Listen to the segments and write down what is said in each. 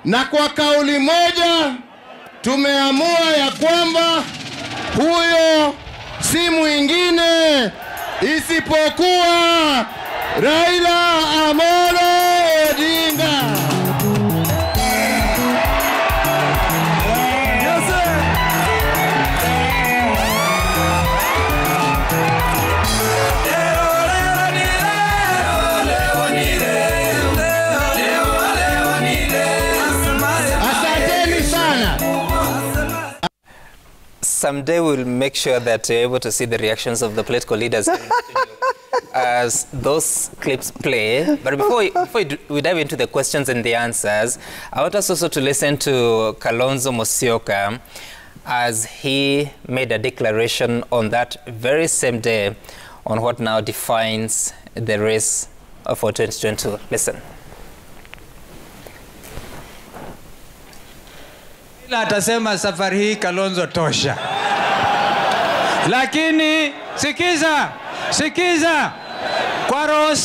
na kwa kauli moja tumeamua ya kwamba huyo si mwingine isipokuwa Raila Amolo Odinga. Someday we'll make sure that you're able to see the reactions of the political leaders as those clips play. But before we dive into the questions and the answers, I want us also to listen to Kalonzo Musyoka as he made a declaration on that very same day on what now defines the race for 2022. Listen. Atasema safari hii Kalonzo tosha. Lakini sikiza kwa roho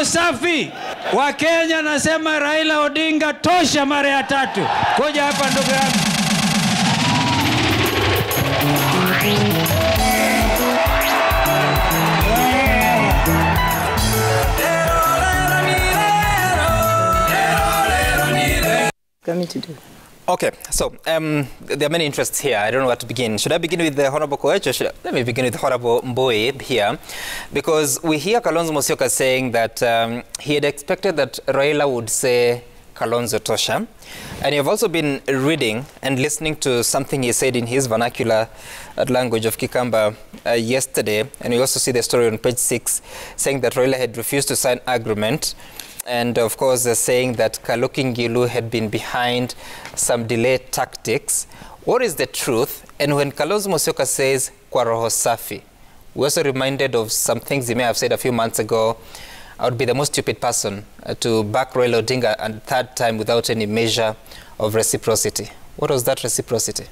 safi wa Kenya nasema Raila Odinga tosha mara ya tatu. Kuja hapa ndugu yangu. Okay, so there are many interests here. I don't know where to begin. Should I begin with the Honorable Koech or let me begin with Honorable Mbui here? Because we hear Kalonzo Musyoka saying that he had expected that Raila would say Kalonzo tosha. And you've also been reading and listening to something he said in his vernacular language of Kikamba yesterday. And you also see the story on page 6 saying that Raila had refused to sign agreement. And of course, saying that Kaluki Ngilu had been behind some delay tactics. What is the truth? And when Kalonzo Musyoka says kwa roho safi, we're also reminded of some things he may have said a few months ago. I would be the most stupid person to back Raila Odinga a third time without any measure of reciprocity. What was that reciprocity?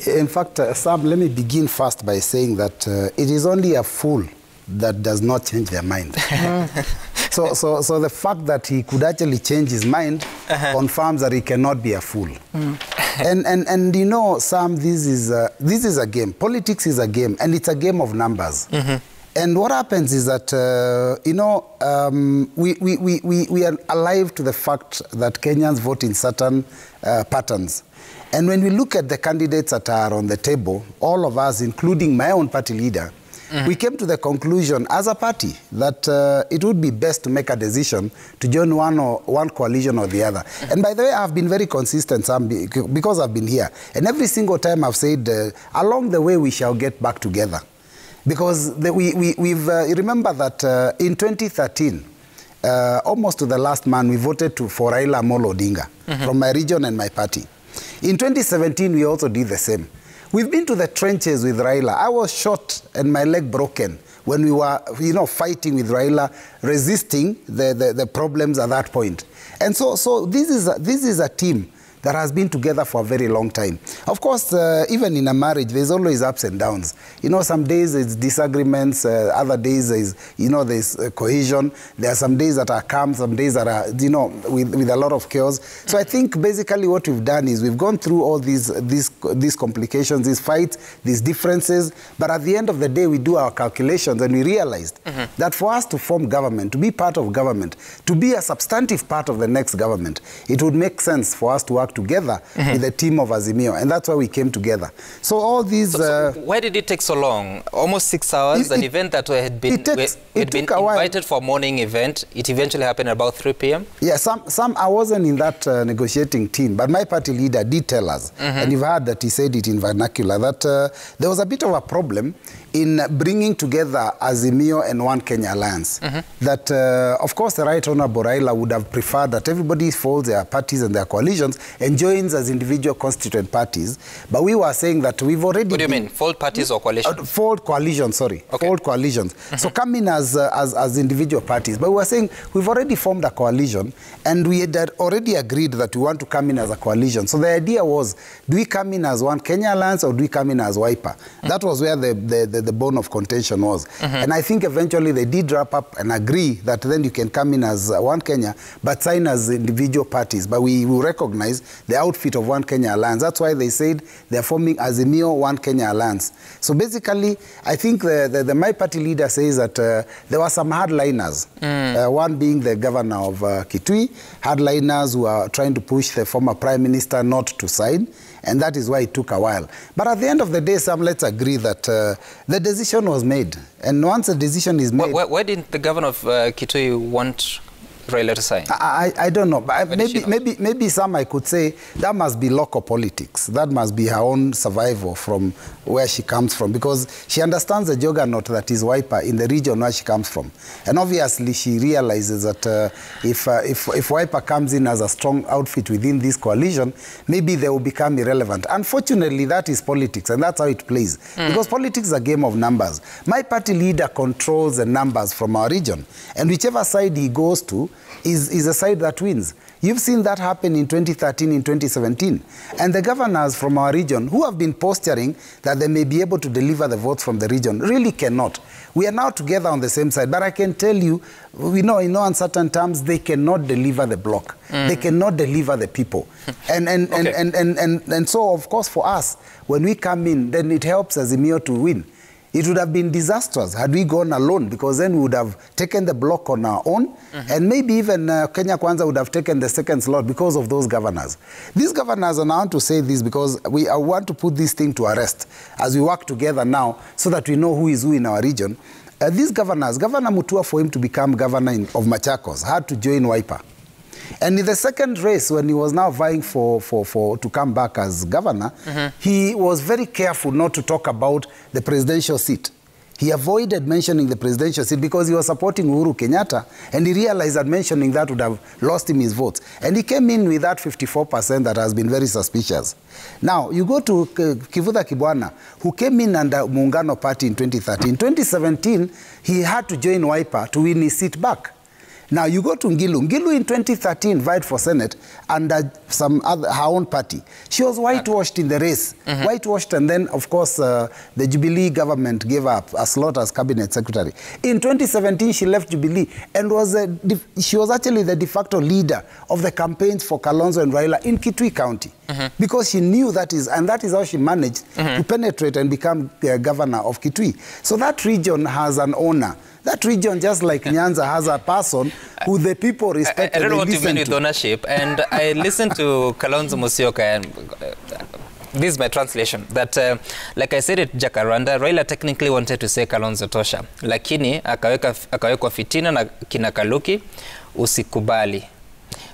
In fact, Sam, let me begin first by saying that it is only a fool that does not change their mind. So the fact that he could actually change his mind confirms that he cannot be a fool. And you know, Sam, this is a game. Politics is a game, and it's a game of numbers. And what happens is that, you know, we are alive to the fact that Kenyans vote in certain patterns. And when we look at the candidates that are on the table, all of us, including my own party leader, we came to the conclusion as a party that it would be best to make a decision to join one coalition or the other. And by the way, I've been very consistent, Sam, because I've been here. And every single time I've said, along the way, we shall get back together. Because we've remember that in 2013, almost to the last man, we voted for Raila Amolo Odinga from my region and my party. In 2017, we also did the same. We've been to the trenches with Raila. I was shot and my leg broken when we were, you know, fighting with Raila, resisting the problems at that point. And so this is a team that has been together for a very long time. Of course, even in a marriage, there's always ups and downs. You know, some days it's disagreements, other days there's cohesion. There are some days that are calm, some days that are, you know, with a lot of chaos. So I think basically what we've done is we've gone through all these complications, these fights, these differences, but at the end of the day, we do our calculations and we realized that for us to form government, to be part of government, to be a substantive part of the next government, it would make sense for us to work together with the team of Azimio, and that's why we came together. So all these... So why did it take so long? Almost 6 hours, an event that had been invited for a morning event. It eventually happened at about 3 p.m.? Yeah, I wasn't in that negotiating team, but my party leader did tell us, and you've heard that he said it in vernacular, that there was a bit of a problem in bringing together Azimio and One Kenya Alliance. That, of course, the Right Honorable Raila would have preferred that everybody folds their parties and their coalitions and joins as individual constituent parties. But we were saying that we've already... What do you mean? Failed parties or coalitions? Failed coalitions, sorry. Okay. Failed coalitions. So come in as individual parties. But we were saying we've already formed a coalition, and we had already agreed that we want to come in as a coalition. So the idea was, do we come in as One Kenya Alliance or do we come in as Wiper? That was where the bone of contention was. And I think eventually they did wrap up and agree that then you can come in as One Kenya, but sign as individual parties. But we will recognize the outfit of One Kenya Alliance. That's why they said they're forming Azimio One Kenya Alliance. So basically, I think my party leader says that there were some hardliners, one being the governor of Kitui, hardliners who are trying to push the former prime minister not to sign, and that is why it took a while. But at the end of the day, Sam, let's agree that the decision was made. And once the decision is made... Why didn't the governor of Kitui want Raila to sign? I don't know. But maybe some I could say that must be local politics. That must be her own survival from where she comes from, because she understands the juggernaut that is Wiper in the region where she comes from. And obviously she realizes that if Wiper comes in as a strong outfit within this coalition, maybe they will become irrelevant. Unfortunately, that is politics, and that's how it plays. Because politics is a game of numbers. My party leader controls the numbers from our region, and whichever side he goes to is a side that wins. You've seen that happen in 2013, in 2017. And the governors from our region who have been posturing that they may be able to deliver the votes from the region really cannot. We are now together on the same side, but I can tell you, we know in no uncertain terms, they cannot deliver the bloc. They cannot deliver the people. And so, of course, for us, when we come in, then it helps Azimio to win. It would have been disastrous had we gone alone, because then we would have taken the block on our own, and maybe even Kenya Kwanza would have taken the second slot because of those governors. These governors, and I want to say this because I want to put this thing to rest as we work together now so that we know who is who in our region. These governors, Governor Mutua, for him to become governor of Machakos, had to join Wiper. And in the second race, when he was now vying to come back as governor, he was very careful not to talk about the presidential seat. He avoided mentioning the presidential seat because he was supporting Uhuru Kenyatta, and he realized that mentioning that would have lost him his votes. And he came in with that 54% that has been very suspicious. Now, you go to Kivutha Kibwana, who came in under Muungano Party in 2013. In 2017, he had to join Wiper to win his seat back. Now, you go to Ngilu. Ngilu in 2013 vied for Senate under her own party. She was whitewashed in the race. Whitewashed, and then, of course, the Jubilee government gave her a slot as cabinet secretary. In 2017, she left Jubilee and she was actually the de facto leader of the campaigns for Kalonzo and Raila in Kitui County. Because she knew that is how she managed to penetrate and become governor of Kitui. So that region has an owner. That region, just like Nyanza, has a person who the people respect. I don't know what you mean with ownership. And I listened to Kalonzo Musyoka, and this is my translation, that like I said at Jacaranda, Raila technically wanted to say Kalonzo tosha, lakini akawekwa fitina na kina Kaluki, usikubali.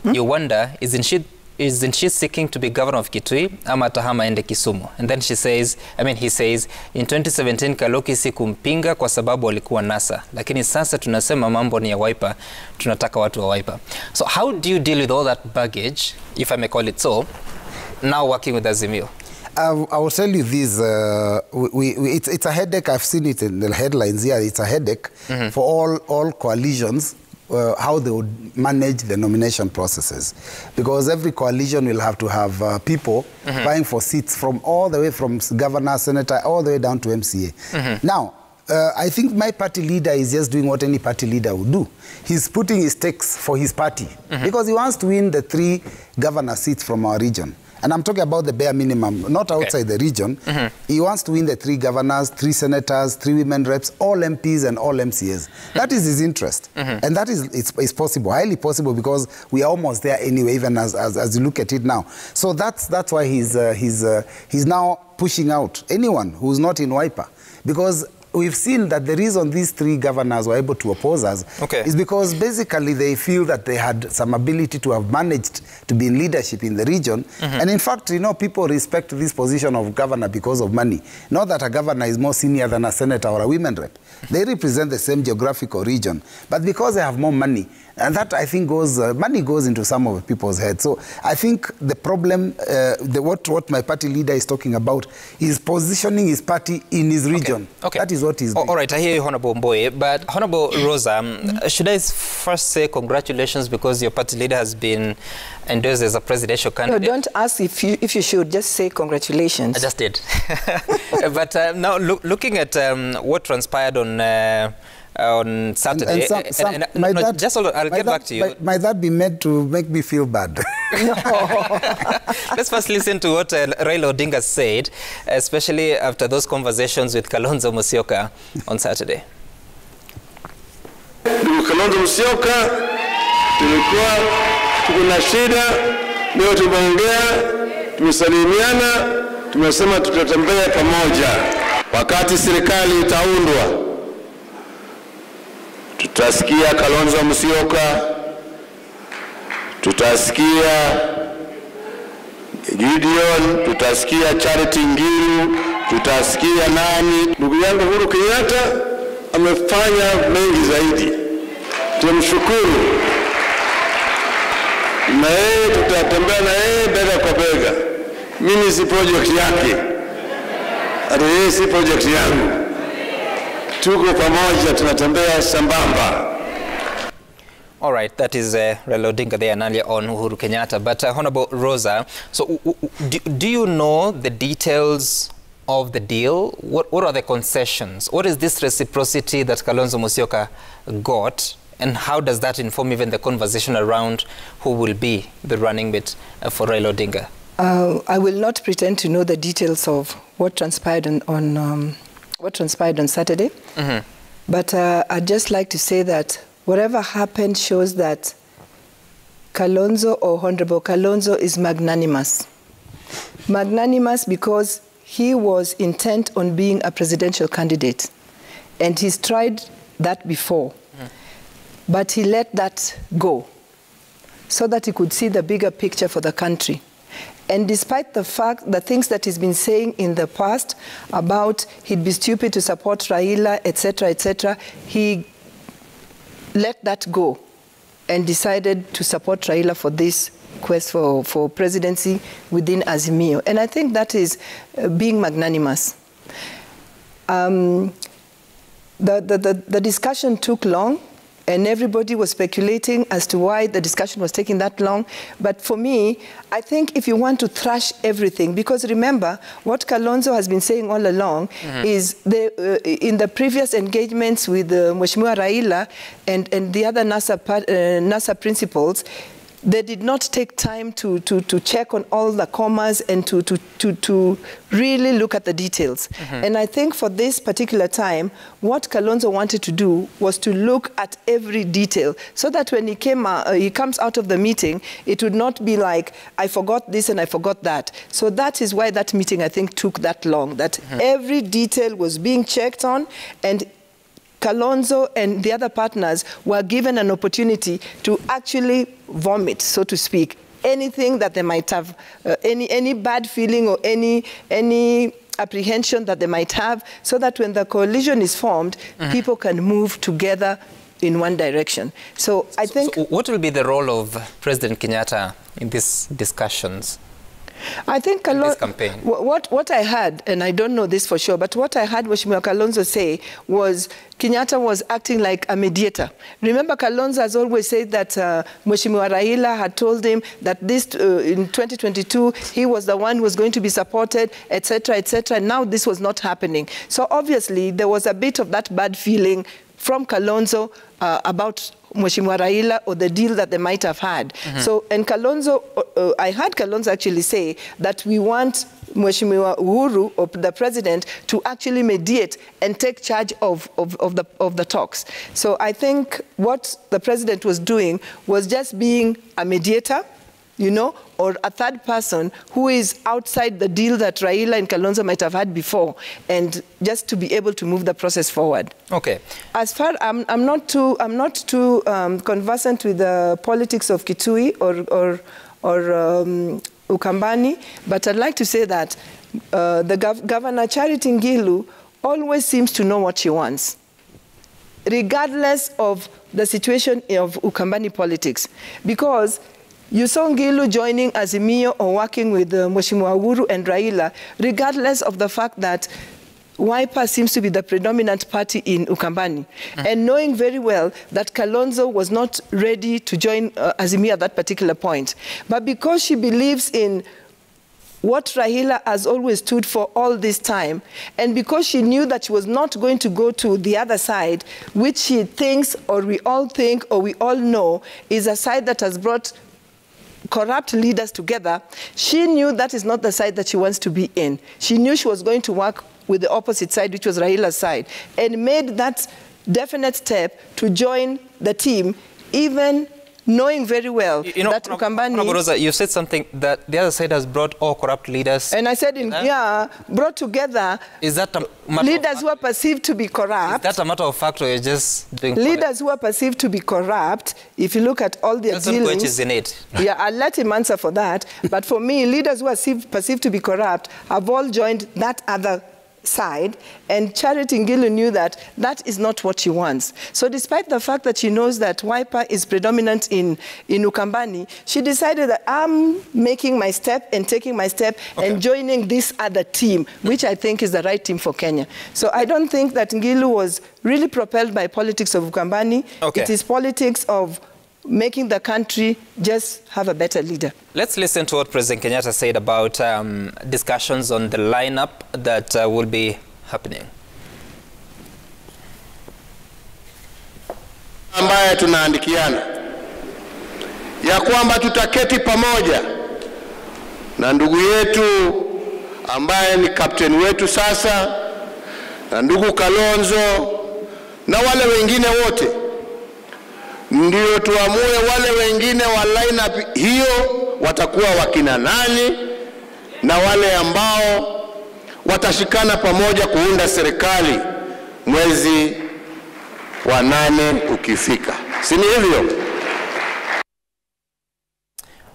You wonder, isn't she seeking to be governor of Kitui ama tahama ende Kisumu? And then he says, in 2017 Kaluki sikumpinga kwa sababu alikuwa NASA, lakini sasa tunasema mambo ni ya Wiper, tunataka watu wa Wiper. So how do you deal with all that baggage, if I may call it so, now working with Azimio? I will tell you this, it's a headache. I've seen it in the headlines here. It's a headache for all coalitions, how they would manage the nomination processes. Because every coalition will have to have people vying for seats from all the way from governor, senator, all the way down to MCA. Now, I think my party leader is just doing what any party leader would do. He's putting his stakes for his party because he wants to win the 3 governor seats from our region. And I'm talking about the bare minimum, not outside the region. He wants to win the 3 governors, 3 senators, 3 women reps, all MPs and all MCAs. That is his interest. And that is it's possible, highly possible, because we are almost there anyway, even as you look at it now. So that's why he's now pushing out anyone who's not in Wiper. Because we've seen that the reason these 3 governors were able to oppose us is because basically they feel that they had some ability to have managed to be in leadership in the region. And in fact, you know, people respect this position of governor because of money. Not that a governor is more senior than a senator or a women rep. They represent the same geographical region. But because they have more money, And that, I think, money goes into some of the people's heads. So I think the problem, what my party leader is talking about, is positioning his party in his region. Okay. That is what he's doing. All right, I hear you, Honorable Mboye. But Honorable Rosa, should I first say congratulations because your party leader has been endorsed as a presidential candidate? No, don't ask if you should. Just say congratulations. I just did. But now looking at what transpired on Saturday, just hold on, I'll get back to you. Might that be meant to make me feel bad? No. Let's first listen to what Raila Odinga said, especially after those conversations with Kalonzo Musyoka on Saturday. Ndugu Kalonzo Musyoka, tulikuwa tukuna shida, leo tumeongea, tumesalimiana, tumesema tutatembea pamoja. Wakati serikali itaundwa, tutasikia Kalonzo Musyoka, tutasikia Gideon, tutasikia Charity Ngilu, tutasikia nani. Ndugu yangu Uhuru Kenyatta amefanya mengi zaidi. Tumshukuru. Na yeye tutatembea na yeye bega kwa bega. Mimi si project yake. Hata yeye si project yangu. Tuko pamoja, tunatembea sambamba. All right, that is Raila Odinga there and earlier on Uhuru Kenyatta. But Honorable Rosa, so do you know the details of the deal? What are the concessions? What is this reciprocity that Kalonzo Musyoka got? And how does that inform even the conversation around who will be the running mate for Raila Odinga? I will not pretend to know the details of what transpired on Saturday. Mm-hmm. But I'd just like to say that whatever happened shows that Kalonzo, or Honorable Kalonzo, is magnanimous. Magnanimous because he was intent on being a presidential candidate. And he's tried that before. But he let that go so that he could see the bigger picture for the country. And despite the things that he's been saying in the past about he'd be stupid to support Raila, etc., he let that go and decided to support Raila for this quest for presidency within Azimio. And I think that is being magnanimous. The discussion took long, and everybody was speculating as to why the discussion was taking that long. But for me, I think if you want to thrash everything, because remember, what Kalonzo has been saying all along is in the previous engagements with Mheshimiwa Raila and the other NASA principals, they did not take time to check on all the commas and to really look at the details. And I think for this particular time, what Kalonzo wanted to do was to look at every detail so that when he comes out of the meeting, it would not be like, I forgot this and I forgot that. So that is why that meeting, I think, took that long, that every detail was being checked on, and Kalonzo and the other partners were given an opportunity to actually vomit, so to speak, anything that they might have, any bad feeling or any apprehension that they might have, so that when the coalition is formed, people can move together in one direction. So I think... So what will be the role of President Kenyatta in these discussions? I think what I heard, and I don't know this for sure, but what I heard Mheshimiwa Kalonzo say was Kenyatta was acting like a mediator. Remember, Kalonzo has always said that Mheshimiwa Raila had told him that this in 2022 he was the one who was going to be supported, etc., etc. And now this was not happening. So obviously there was a bit of that bad feeling from Kalonzo about Mheshimiwa Raila or the deal that they might have had. So, and Kalonzo, I heard Kalonzo actually say that we want Mheshimiwa Uhuru, or the president, to actually mediate and take charge of the talks. So I think what the president was doing was just being a mediator, you know, or a third person who is outside the deal that Raila and Kalonzo might have had before, and just to be able to move the process forward. Okay. As far I'm not too conversant with the politics of Kitui or Ukambani, but I'd like to say that the Governor Charity Ngilu always seems to know what she wants. regardless of the situation of Ukambani politics. Because you saw Ngilu joining Azimio or working with Mheshimiwa Uhuru and Raila, regardless of the fact that Wiper seems to be the predominant party in Ukambani, and knowing very well that Kalonzo was not ready to join Azimio at that particular point. But because she believes in what Raila has always stood for all this time, and because she knew that she was not going to go to the other side, which she thinks, or we all think, or we all know, is a side that has brought corrupt leaders together, she knew that is not the side that she wants to be in. She knew she was going to work with the opposite side, which was Raila's side, and made that definite step to join the team, even knowing very well that Ukambani... Rosa, you said something that the other side has brought all corrupt leaders. And I said, brought together is that a leaders who are perceived to be corrupt. Is that a matter of fact, or you're just doing... Leaders who are perceived to be corrupt, if you look at all their dealings... is in it. Yeah, I'll let him answer for that. But for me, leaders who are perceived to be corrupt have all joined that other side, and Charity Ngilu knew that that is not what she wants. So despite the fact that she knows that Wiper is predominant in Ukambani, she decided that I'm making my step and taking my step and joining this other team, which I think is the right team for Kenya. So I don't think that Ngilu was really propelled by politics of Ukambani. It is politics of making the country just have a better leader. Let's listen to what President Kenyatta said about discussions on the lineup that will be happening. Ambaye tunaandikiana ya kwamba tutaketi pamoja na ndugu yetu ambaye ni kapteni wetu sasa, na ndugu Kalonzo na wale wengine wote, ndio tuamue wale wengine wa lineup hiyo watakuwa wakina nani, na wale ambao watashikana pamoja kuunda serikali mwezi wa 8 ukifika. Si ni hivyo?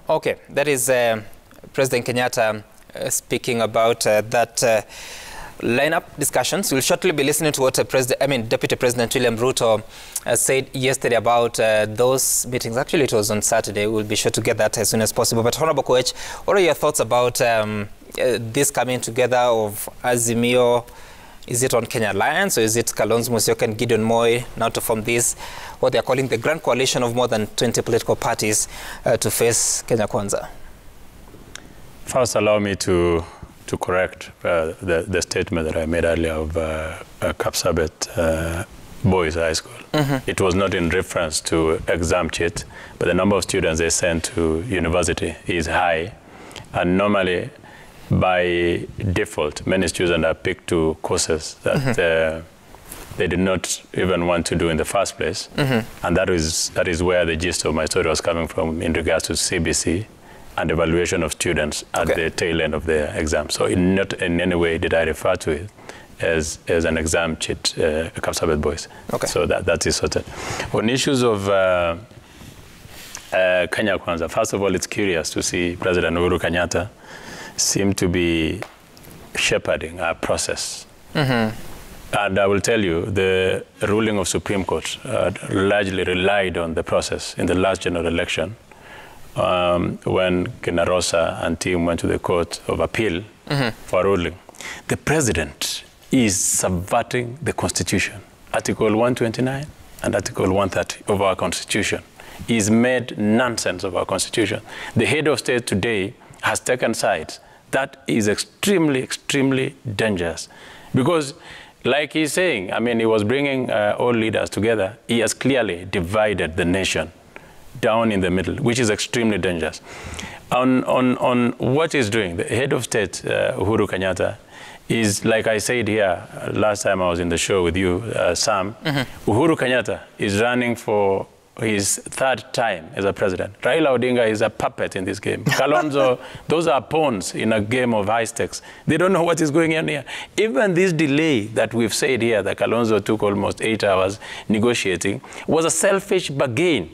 Okay, that is President Kenyatta speaking about that lineup discussions. We'll shortly be listening to what Deputy President William Ruto said yesterday about those meetings. Actually, it was on Saturday. We'll be sure to get that as soon as possible. But Honorable Koech, what are your thoughts about this coming together of Azimio? Is it on Kenya Alliance, or is it Kalonzo Musyoka and Gideon Moi now to form this, what they're calling the Grand Coalition of more than 20 political parties to face Kenya Kwanza? First, allow me to correct the statement that I made earlier of Kapsabet Boys High School. It was not in reference to exam cheat, but the number of students they send to university is high, and normally by default many students are picked to courses that they did not even want to do in the first place, and that is where the gist of my story was coming from in regards to CBC and evaluation of students at the tail end of their exam. So not in any way did I refer to it as an exam cheat, Kapsabet Boys. So that is sorted. On issues of Kenya Kwanza, first of all, it's curious to see President Uhuru Kenyatta seem to be shepherding our process. And I will tell you, the ruling of Supreme Court largely relied on the process in the last general election, when Kinarosa and team went to the Court of Appeal for ruling. The president is subverting the Constitution. Article 129 and Article 130 of our Constitution is made nonsense of our Constitution. The head of state today has taken sides. That is extremely, extremely dangerous. Because, like he's saying, I mean, he was bringing all leaders together. He has clearly divided the nation down in the middle, which is extremely dangerous. On what he's doing, the head of state, Uhuru Kenyatta, is, like I said here last time I was in the show with you, Sam, Uhuru Kenyatta is running for his 3rd time as a president. Raila Odinga is a puppet in this game. Kalonzo, those are pawns in a game of high stakes. They don't know what is going on here. Even this delay that we've said here, that Kalonzo took almost 8 hours negotiating, was a selfish bargain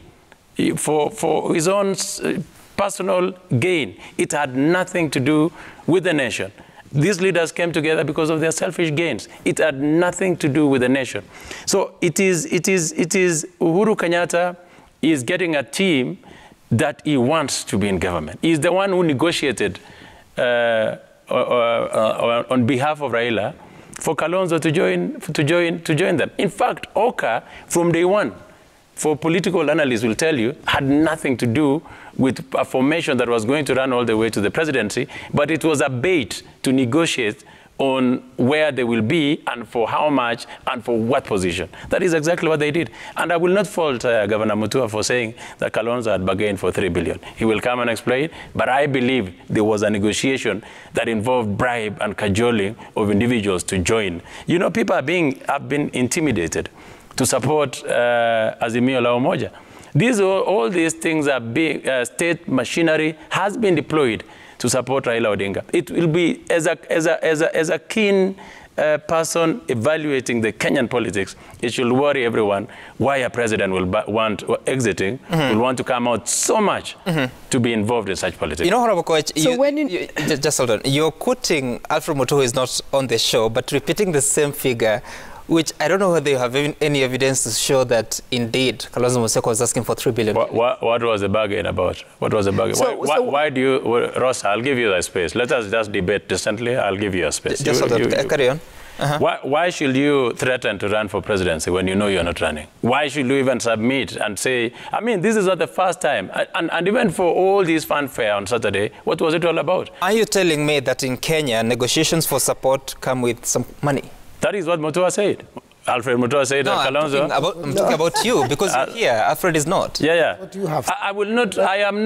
for his own personal gain. It had nothing to do with the nation. These leaders came together because of their selfish gains. It had nothing to do with the nation. So it is Uhuru Kenyatta is getting a team that he wants to be in government. He's the one who negotiated on behalf of Raila for Kalonzo to join them. In fact, OKA, from day one, for political analysts will tell you, had nothing to do with a formation that was going to run all the way to the presidency, but it was a bait to negotiate on where they will be and for how much and for what position. That is exactly what they did. And I will not fault Governor Mutua for saying that Kalonzo had bargained for 3 billion. He will come and explain, but I believe there was a negotiation that involved bribe and cajoling of individuals to join. You know, people have been intimidated to support Azimio-OKA. All these things are being, state machinery has been deployed to support Raila Odinga. It will be, as a keen person evaluating the Kenyan politics, it should worry everyone why a president will exiting, will want to come out so much to be involved in such politics. You know, Honorable Coach, So just hold on. You're quoting Alfred Mutua, who is not on the show, but repeating the same figure, which I don't know whether you have any evidence to show that indeed Kalonzo Musyoka was asking for 3 billion. What was the bargain about? What was the bargain? Why do you, Ross, I'll give you that space. Let us just debate distantly. I'll give you a space. Just hold on. Carry on. Why should you threaten to run for presidency when you know you're not running? Why should you even submit and say, I mean, this is not the first time. And even for all this fanfare on Saturday, what was it all about? Are you telling me that in Kenya, negotiations for support come with some money? That is what Mutua said. Alfred Mutua said that Kalonzo... I'm talking about you, because you're here. Alfred is not. Yeah. What do you have? I will not. I am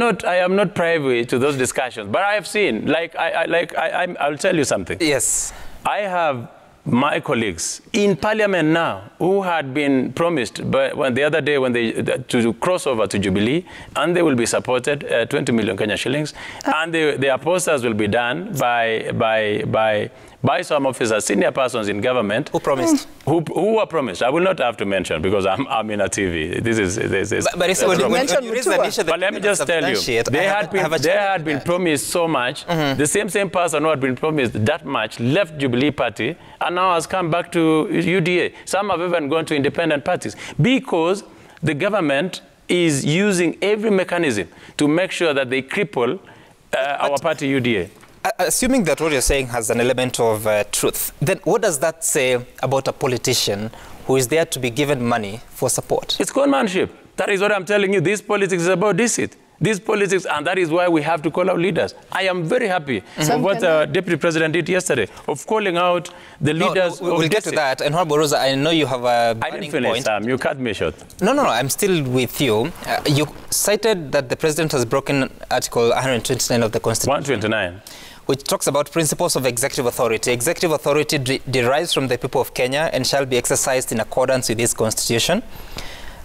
not privy to those discussions. But I have seen. I'll tell you something. Yes. I have my colleagues in Parliament now who had been promised, but the other day when to cross over to Jubilee, and they will be supported 20 million Kenya shillings, and their posters will be done by some officers, senior persons in government. Who promised? Who were promised. I will not have to mention because I'm in a TV. But let me just tell you, they had been promised so much. The same person who had been promised that much left Jubilee Party and now has come back to UDA. Some have even gone to independent parties because the government is using every mechanism to make sure that they cripple our party UDA. Assuming that what you're saying has an element of truth, then what does that say about a politician who is there to be given money for support? It's conmanship. That is what I'm telling you. This politics is about deceit. This politics, and that is why we have to call out leaders. I am very happy with what Deputy President did yesterday, of calling out the leaders. We'll get to that. And Honorable Rosa, I know you have a burning I didn't finish, point. Sam. You cut me short. No, I'm still with you. You cited that the President has broken Article 129 of the Constitution. 129. Which talks about principles of executive authority. Executive authority derives from the people of Kenya and shall be exercised in accordance with this constitution.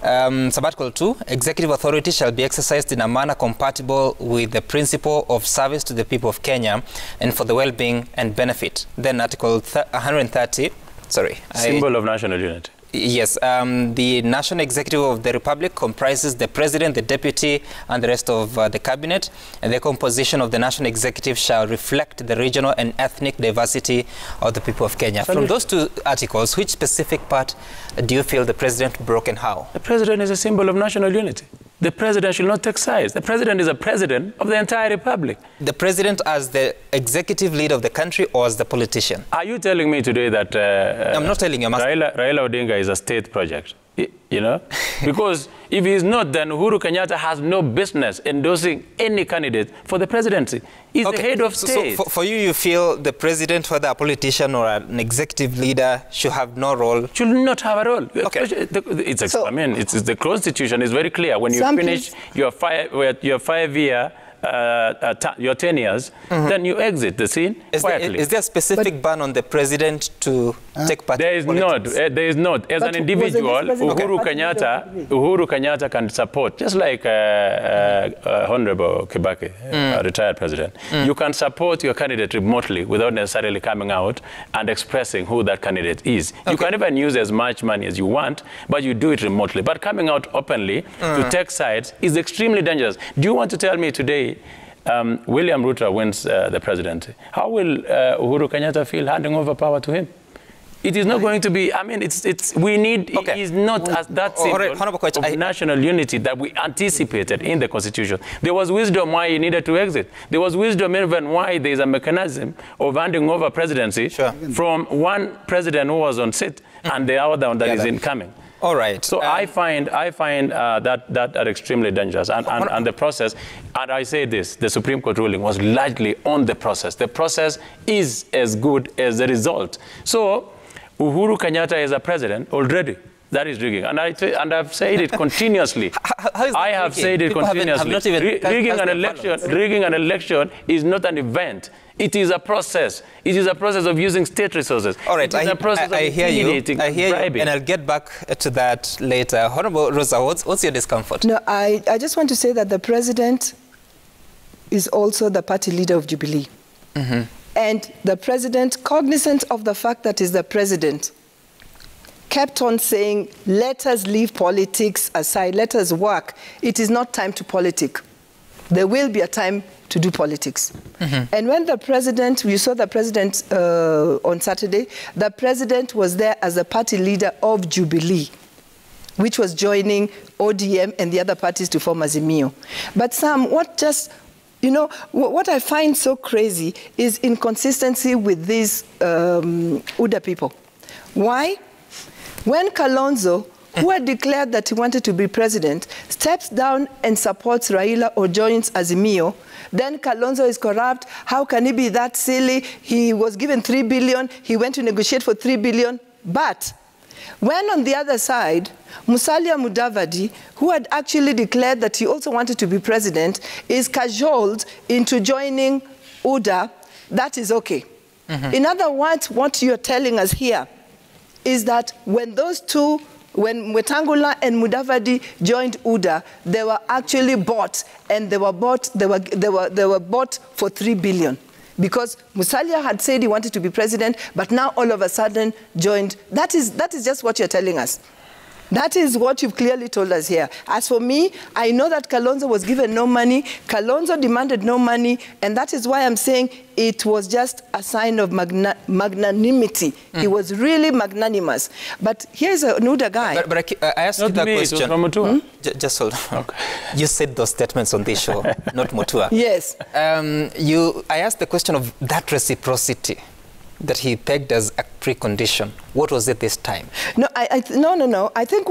Sub-Article 2, executive authority shall be exercised in a manner compatible with the principle of service to the people of Kenya and for the well-being and benefit. Then Article 130, symbol of national unity. Yes, the National Executive of the Republic comprises the President, the Deputy, and the rest of the Cabinet, and the composition of the National Executive shall reflect the regional and ethnic diversity of the people of Kenya. From those two articles, which specific part do you feel the President broke and how? The President is a symbol of national unity. The President should not take sides. The President is a president of the entire Republic. The President as the executive leader of the country or as the politician? Are you telling me today that... I'm not telling you. Raila Odinga is a state project? You know? Because if he's not, then Uhuru Kenyatta has no business endorsing any candidate for the presidency. He's the head of state. So for you feel the president, whether a politician or an executive leader, should have no role? Should not have a role. Okay. The Constitution is very clear. When you finish your 5-year your 10 years, then you exit the scene quietly. Is there a specific ban on the president to take part? There is not. There is not. As an individual, Uhuru Kenyatta can support, just like Honorable Kibaki, a retired president. You can support your candidate remotely without necessarily coming out and expressing who that candidate is. You can even use as much money as you want, but you do it remotely. But coming out openly to take sides is extremely dangerous. Do you want to tell me today William Ruto wins the presidency, how will Uhuru Kenyatta feel handing over power to him? It is not going to be, I mean, we need, okay. It is not as that symbol of national unity that we anticipated in the Constitution. There was wisdom why he needed to exit. There was wisdom even why there is a mechanism of handing over presidency from one president who was on sit and the other one that is incoming. All right. So I find that extremely dangerous. And the process, and I say this, the Supreme Court ruling was largely on the process. The process is as good as the result. So Uhuru Kenyatta is a president already. That is rigging. And I've said it continuously. How is that I have rigging? said it People continuously. have not even Rigging an election is not an event. It is a process. It is a process of using state resources. All right, it is a process I of hear you. I hear bribing. you, and I'll get back to that later. Honorable Rosa, what's your discomfort? No, I just want to say that the president is also the party leader of Jubilee. Mm-hmm. And the president, cognizant of the fact that he's the president, kept on saying, let us leave politics aside, let us work. It is not time to politic. There will be a time to do politics. Mm-hmm. And when the president, you saw the president on Saturday, the president was there as the party leader of Jubilee, which was joining ODM and the other parties to form Azimio. But Sam, what I find so crazy is inconsistency with these UDA people. Why? When Kalonzo, who had declared that he wanted to be president, steps down and supports Raila or joins Azimio, then Kalonzo is corrupt. How can he be that silly? He was given 3 billion. He went to negotiate for 3 billion. But when on the other side, Musalia Mudavadi, who had actually declared that he also wanted to be president, is cajoled into joining UDA, that is okay. Mm-hmm. In other words, what you're telling us here is that when those two, when Wetangula and Mudavadi joined UDA, they were actually bought, and they were bought for 3 billion. Because Musalia had said he wanted to be president, but now all of a sudden joined. That is just what you're telling us. That is what you've clearly told us here. As for me, I know that Kalonzo was given no money. Kalonzo demanded no money, and that is why I'm saying it was just a sign of magnanimity. He was really magnanimous. But here's an UDA guy. But I asked you that question. Just hold on. Okay. You said those statements on this show, not Mutua. Yes. I asked the question of that reciprocity that he pegged as a precondition. What was it this time? No, no. I think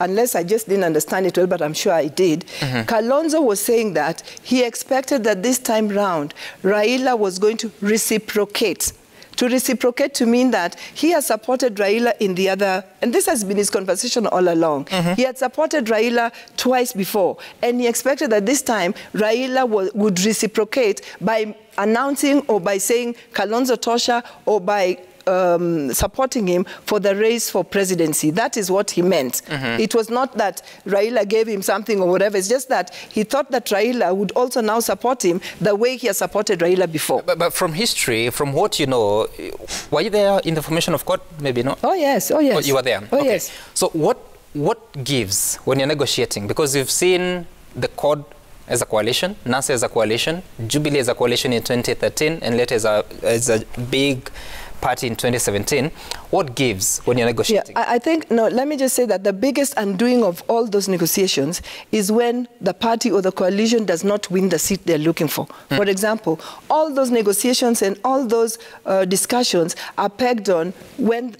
unless I just didn't understand it well, but I'm sure I did, Kalonzo was saying that he expected that this time round, Raila was going to reciprocate. To reciprocate to mean that he has supported Raila in the other, and this has been his conversation all along. He had supported Raila twice before, and he expected that this time Raila would reciprocate by announcing or by saying Kalonzo Tosha or by supporting him for the race for presidency. That is what he meant. It was not that Raila gave him something or whatever. It's just that he thought that Raila would also now support him the way he has supported Raila before. But from history, from what you know, were you there in the formation of court? Maybe not. Oh, yes. Oh, yes. Oh, you were there? Oh, okay. yes. So what gives when you're negotiating? Because you've seen the court as a coalition, NASA as a coalition, Jubilee as a coalition in 2013, and later as a big party in 2017. What gives when you're negotiating? Yeah, I think, no, let me just say that the biggest undoing of all those negotiations is when the party or the coalition does not win the seat they're looking for. For example, all those negotiations and all those discussions are pegged on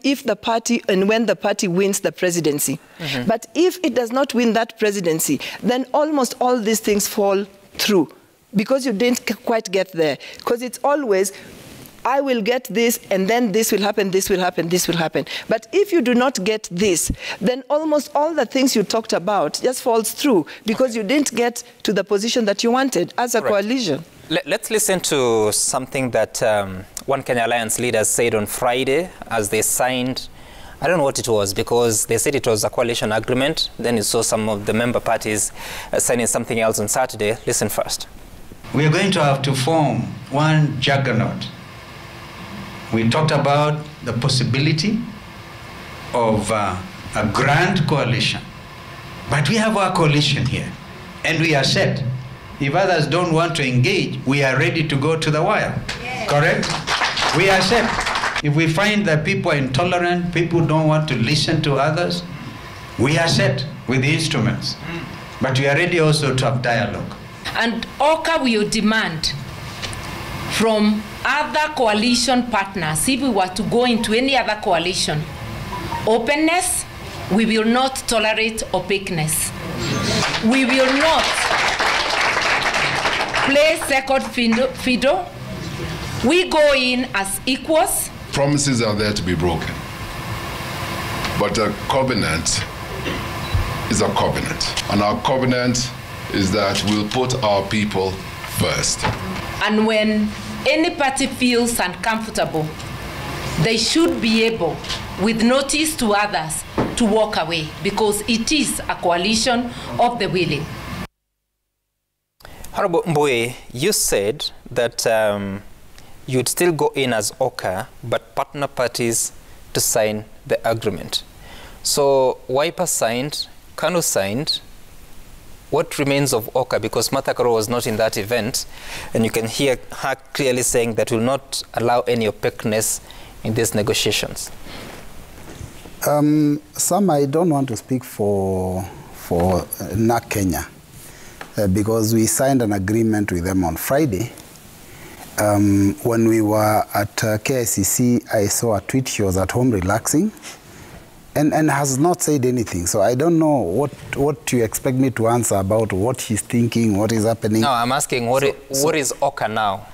if the party and when the party wins the presidency. But if it does not win that presidency, then almost all these things fall through because you didn't quite get there. Because it's always, I will get this, and then this will happen, this will happen, this will happen. But if you do not get this, then almost all the things you talked about just falls through because you didn't get to the position that you wanted as a coalition. Let's listen to something that One Kenya Alliance leaders said on Friday as they signed, I don't know what it was, because they said it was a coalition agreement. Then you saw some of the member parties signing something else on Saturday. Listen first. We are going to have to form one juggernaut. We talked about the possibility of a grand coalition. But we have our coalition here, and we are set. If others don't want to engage, we are ready to go to the wire. Yes. Correct? We accept. If we find that people are intolerant, people don't want to listen to others, we accept with the instruments. But we are ready also to have dialogue. And OKA will demand from other coalition partners, if we were to go into any other coalition, openness. We will not tolerate opaqueness. We will not play second fiddle. We go in as equals. Promises are there to be broken, but a covenant is a covenant, and our covenant is that we'll put our people first. And when any party feels uncomfortable, they should be able, with notice to others, to walk away, because it is a coalition of the willing. Honorable Mbowe, you said that you'd still go in as OKA, but partner parties to sign the agreement. So Wiper signed, KANU signed. What remains of OKA? Because Martha Karua was not in that event, and you can hear her clearly saying that will not allow any opaqueness in these negotiations. Sam, I don't want to speak for NARC Kenya because we signed an agreement with them on Friday. When we were at KICC, I saw a tweet. She was at home relaxing and has not said anything. So I don't know what you expect me to answer about what she's thinking, what is happening. No, I'm asking what is OKA now?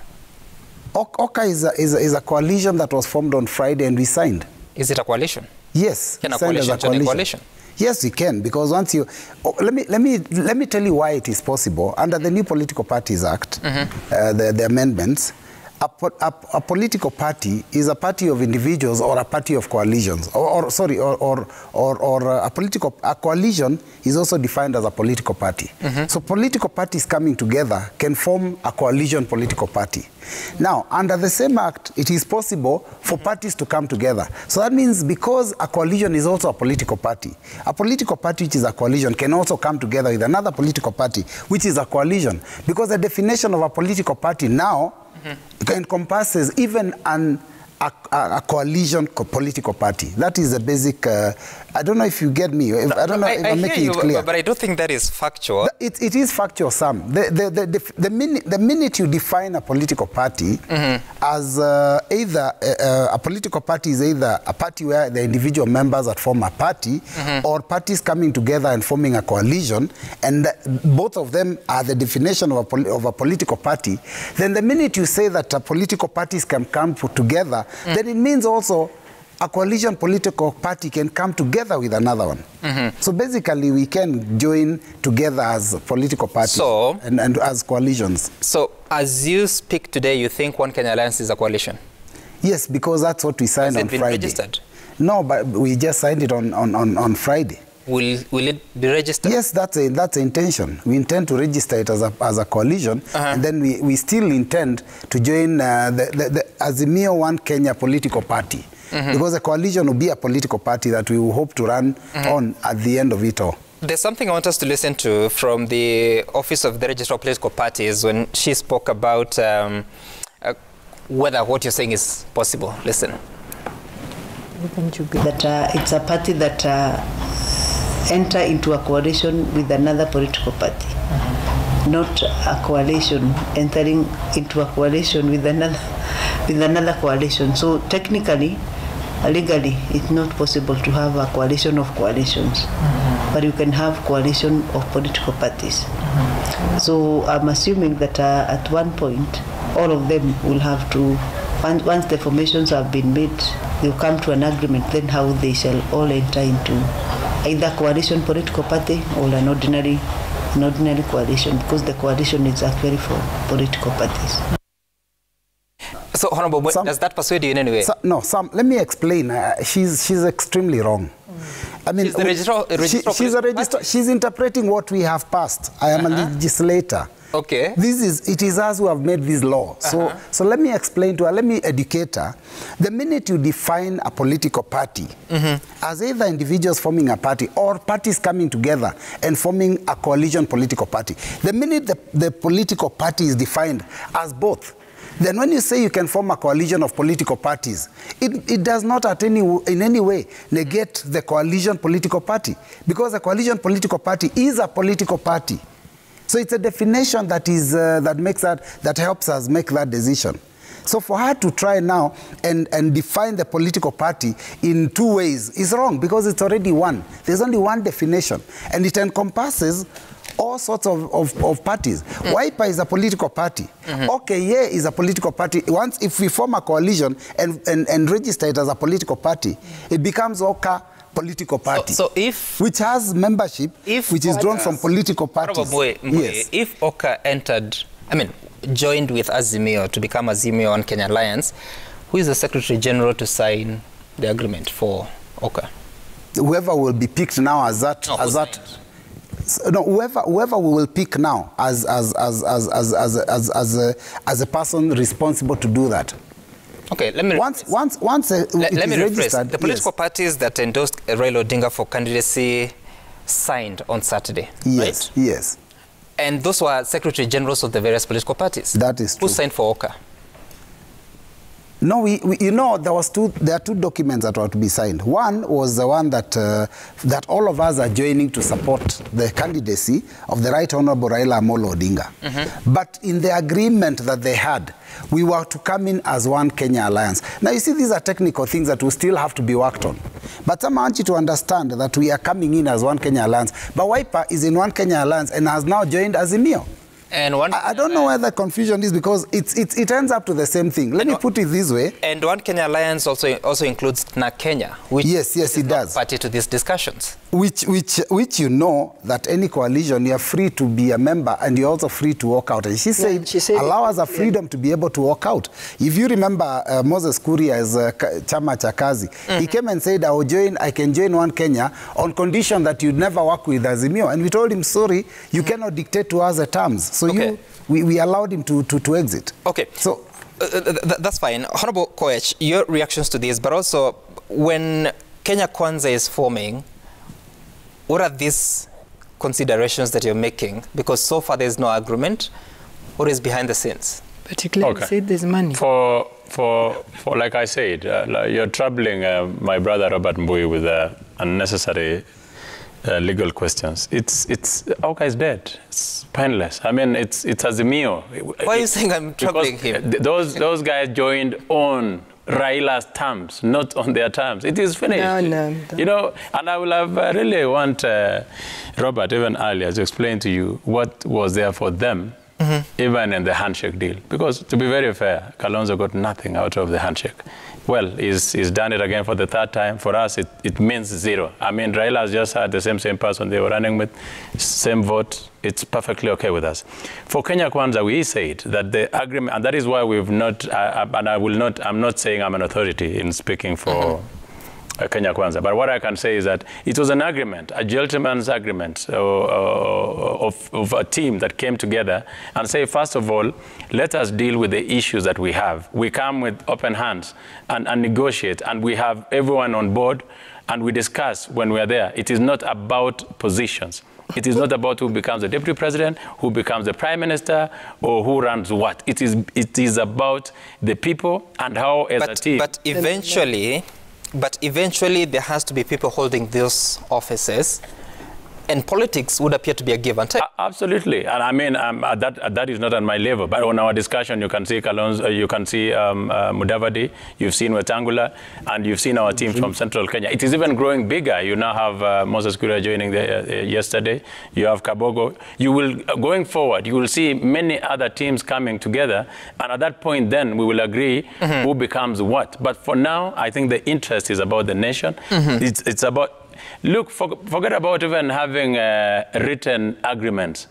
OKA is a coalition that was formed on Friday and we signed. Is it a coalition? Yes. Can a coalition join a coalition? Yes, we can, because once you... let me tell you why it is possible. Under the new Political Parties Act, the amendments, a political party is a party of individuals or a party of coalitions. A coalition is also defined as a political party. So political parties coming together can form a coalition political party. Now, under the same act, it is possible for parties to come together. So that means because a coalition is also a political party which is a coalition can also come together with another political party which is a coalition. Because the definition of a political party now encompasses even a coalition political party. That is the basic... I don't know if you get me. I don't know if I'm making it clear. But I don't think that is factual. It is factual, Sam. The minute you define a political party as either a political party is either a party where the individual members that form a party or parties coming together and forming a coalition, and both of them are the definition of a political party, then the minute you say that political parties can come together, then it means also a coalition political party can come together with another one. So basically we can join together as political parties and as coalitions. So as you speak today, you think One Kenya Alliance is a coalition? Yes, because that's what we signed on Friday. Has it been registered? No, but we just signed it on Friday. Will it be registered? Yes, that's the intention. We intend to register it as a coalition, and then we still intend to join the Azimio-OKA Kenya political party. Because a coalition will be a political party that we will hope to run on at the end of it all. There's something I want us to listen to from the Office of the Registrar of Political Parties when she spoke about whether what you're saying is possible. Listen. That it's a party that enter into a coalition with another political party, not a coalition entering into a coalition with another coalition. So technically, legally, it's not possible to have a coalition of coalitions, but you can have coalition of political parties. So I'm assuming that at one point, all of them will have to, once the formations have been made, they'll come to an agreement, then how they shall all enter into either coalition political party or an ordinary coalition, because the coalition is actually for political parties. So, Honorable, does that persuade you in any way? No, Sam, let me explain. She's extremely wrong. I mean, she's the registrar. She's interpreting what we have passed. I am a legislator. Okay. It is us who have made this law. So let me explain to her, let me educate her. The minute you define a political party as either individuals forming a party or parties coming together and forming a coalition political party, the minute the political party is defined as both, then when you say you can form a coalition of political parties, it does not in any way negate the coalition political party, because a coalition political party is a political party. So it's a definition that is that helps us make that decision. So for her to try now and define the political party in two ways is wrong, because it's already one. There's only one definition, and it encompasses all sorts of parties. WIPA is a political party. OKA is a political party. Once, if we form a coalition and register it as a political party, it becomes OKA political party. So if... which has membership, which is drawn from political parties. Yes. If OKA joined with Azimio to become Azimio and Kenya Alliance, who is the Secretary General to sign the agreement for OKA? Whoever will be picked now as that... No, whoever we will pick now as a person responsible to do that. Okay, let me rephrase. The political parties that endorsed Raila Odinga for candidacy signed on Saturday, right? Yes. And those were secretary generals of the various political parties. That is true. Who signed for OKA? No, you know, there are two documents that were to be signed. One was the one that all of us are joining to support the candidacy of the Right Honorable Raila Amolo Odinga. But in the agreement that they had, we were to come in as one Kenya Alliance. Now, you see, these are technical things that will still have to be worked on. But I want you to understand that we are coming in as one Kenya Alliance. But WIPA is in one Kenya Alliance and has now joined Azimio. And I don't know where the confusion is, because it ends up to the same thing. Let me put it this way. And One Kenya Alliance also includes Kenya, which yes, it does. Party to these discussions. Which you know that any coalition, you are free to be a member and you're also free to walk out. And she said allow us a freedom to be able to walk out. If you remember Moses Kuria's Chama cha Kazi, he came and said, I can join One Kenya on condition that you'd never work with Azimio. And we told him, sorry, you cannot dictate to us the terms. So we allowed him to exit. Okay. So that's fine. Honorable Koech, your reactions to this, but also when Kenya Kwanza is forming, what are these considerations that you're making? Because so far there's no agreement. What is behind the scenes? Particularly said there's money. For like I said, you're troubling my brother Robert Mbui with unnecessary legal questions. OKA is dead. It's painless. I mean, it's Azimio. Why are you saying I'm troubling him? Those guys joined on Raila's terms, not on their terms. It is finished. No. You know, and I will have really want Robert even earlier to explain to you what was there for them, even in the handshake deal. Because to be very fair, Kalonzo got nothing out of the handshake. Well, he's done it again for the third time. For us, it means zero. I mean, Raila has just had the same person they were running with, same vote. It's perfectly okay with us. For Kenya Kwanza, we said that the agreement, and that is why we've not, and I'm not saying I'm an authority in speaking for Kenya Kwanza, but what I can say is that it was an agreement, a gentleman's agreement of a team that came together and say, first of all, let us deal with the issues that we have. We come with open hands and negotiate, and we have everyone on board, and we discuss when we're there. It is not about positions. It is not about who becomes the deputy president, who becomes the prime minister, or who runs what. It is about the people and how as a team. But eventually there has to be people holding those offices, and politics would appear to be a give and take. Absolutely, and I mean that is not on my level. But on our discussion, you can see Kalonzo, you can see Mudavadi, you've seen Wetangula, and you've seen our team from Central Kenya. It is even growing bigger. You now have Moses Kuria joining yesterday. You have Kabogo. You will going forward. You will see many other teams coming together, and at that point, then we will agree who becomes what. But for now, I think the interest is about the nation. It's about. Look, forget about even having written agreements,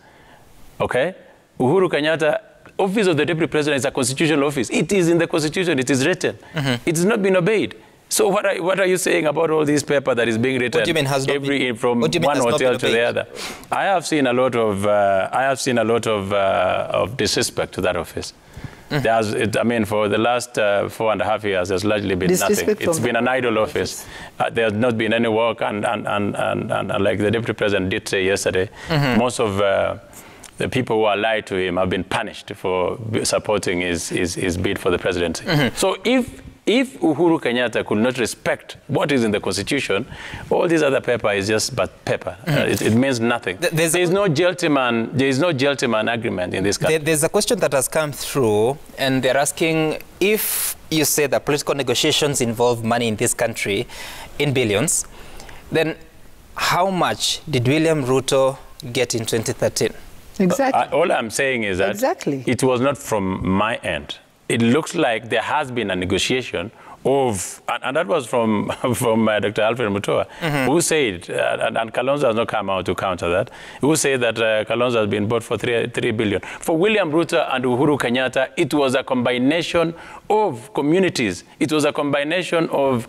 okay? Uhuru Kenyatta, office of the deputy president is a constitutional office. It is in the constitution, it is written. It has not been obeyed. So what are you saying about all this paper that is being written from one hotel to the other? I have seen a lot of disrespect to that office. I mean, for the last 4.5 years, there's largely been nothing. It's been an idle office. There's not been any work, and like the Deputy President did say yesterday, most of the people who are allied to him have been punished for supporting his bid for the presidency. So if Uhuru Kenyatta could not respect what is in the Constitution, all this other paper is just but paper. It means nothing. There is no gentleman agreement in this country. There's a question that has come through, and they're asking, if you say that political negotiations involve money in this country in billions, then how much did William Ruto get in 2013? Exactly. All I'm saying is that it was not from my end. It looks like there has been a negotiation of, and that was from Dr. Alfred Mutua, who said, and Kalonzo has not come out to counter that, who said that Kalonzo has been bought for 3 billion. For William Ruto and Uhuru Kenyatta, it was a combination of communities. It was a combination of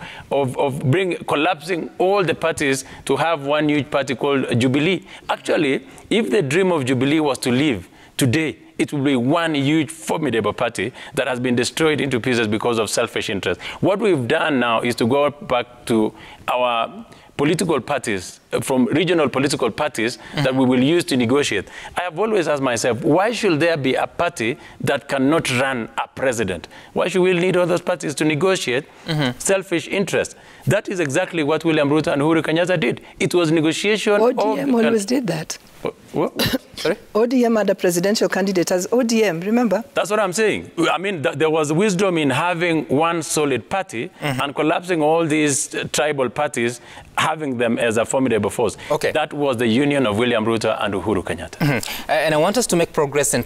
collapsing all the parties to have one huge party called Jubilee. Actually, if the dream of Jubilee was to live today, it will be one huge formidable party that has been destroyed into pieces because of selfish interest. What we've done now is to go back to our political parties, from regional political parties that we will use to negotiate. I have always asked myself, why should there be a party that cannot run a president? Why should we need all those parties to negotiate selfish interests? That is exactly what William Ruto and Uhuru Kenyatta did. It was negotiation. ODM always did that. What? Sorry? ODM had a presidential candidate as ODM, remember? That's what I'm saying. I mean, there was wisdom in having one solid party and collapsing all these tribal parties, having them as a formidable force. That was the union of William Ruto and Uhuru Kenyatta. And I want us to make progress in